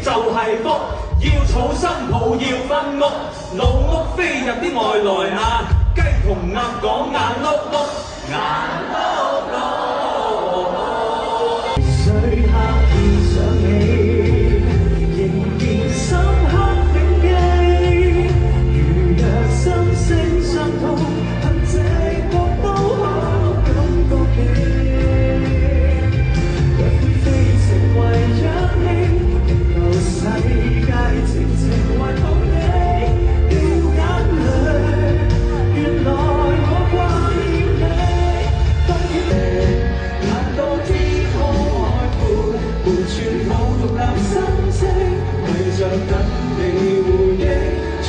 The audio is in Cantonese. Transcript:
就係福，要儲心抱要分屋，老屋飛入啲外來啊，雞同鴨講眼碌碌，眼碌碌。誰刻意想起，仍然深刻銘記。如若心聲相通，憑這國都可感覺你。若非成為氧氣，令到世界靜靜為抱你掉眼淚。原來我掛念你，當然難道天空海闊，完全冇獨立心聲，為着等你回憶，全